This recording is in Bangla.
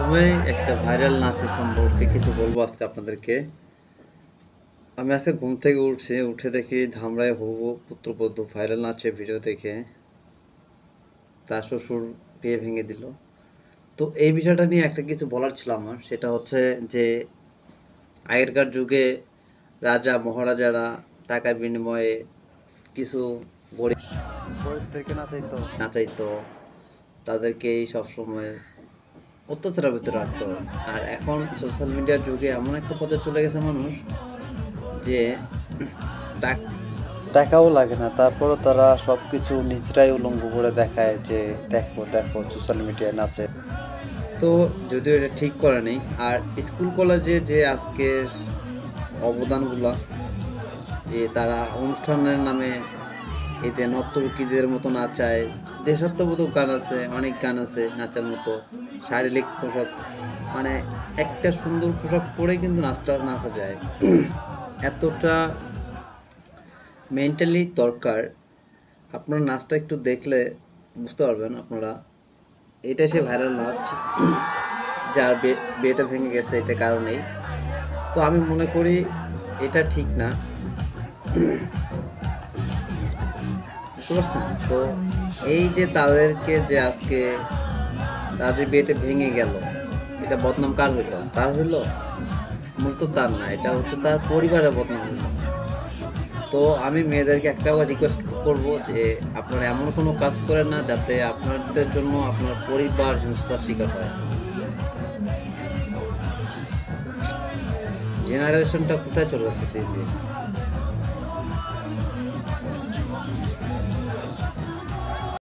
প্রথমে একটা ভাইরাল নাচের সম্পর্কে কিছু বলবো আজকে আপনাদেরকে। আমি আজকে ঘুম থেকে উঠে দেখি ধামরাই হবু পুত্রবধূ ভাইরাল নাচের ভিডিও দেখে তার শ্বশুর বিয়ে ভেঙে দিল। তো এই বিষয়টা নিয়ে একটা কিছু বলার ছিল আমার, সেটা হচ্ছে যে আগেরকার যুগে রাজা মহারাজারা টাকার বিনিময়ে কিছু গরিবদেরকে নাচাইতো, তাদেরকেই সবসময় অত্যাচারের ভিতরে রাখতো। আর এখন সোশ্যাল মিডিয়ার যুগে এমন একটা পর্যায়ে চলে গেছে মানুষ যে টাকাও লাগে না, তারপরও তারা সব কিছু নিজেরাই উলঙ্গ করে দেখায় যে দেখো দেখো সোশ্যাল মিডিয়ায় নাচে। তো যদিও এটা ঠিক করে নেই। আর স্কুল কলেজে যে আজকের অবদানগুলো, যে তারা অনুষ্ঠানের নামে এতে নর্তকীদের মতো নাচায়, দেশাত্মবোধক গান আছে, অনেক গান আছে নাচার মতো, শারীরিক পোশাক, মানে একটা সুন্দর পোশাক পরে কিন্তু নাচা যায়। এতটা মেন্টালি দরকার। আপনার নাচটা একটু দেখলে বুঝতে পারবেন আপনারা, এটা সে ভাইরাল নাচ যার বিয়েটা ভেঙে গেছে এটা কারণেই। তো আমি মনে করি এটা ঠিক না, বুঝতে পারছেন? তো এই যে তাদেরকে যে আজকে তাদের বিয়েটা ভেঙে গেল, এটা বদনাম কার হইল? তার হইল? মূলত তার না, এটা হচ্ছে তার পরিবারের বদনাম হইল। তো আমি মেয়েদেরকে একটা রিকোয়েস্ট করব যে আপনারা এমন কোনো কাজ করেন না যাতে আপনাদের জন্য আপনার পরিবার হিংসার শিকার হয়। জেনারেশনটা কোথায় চলে যাচ্ছে দিন দিন।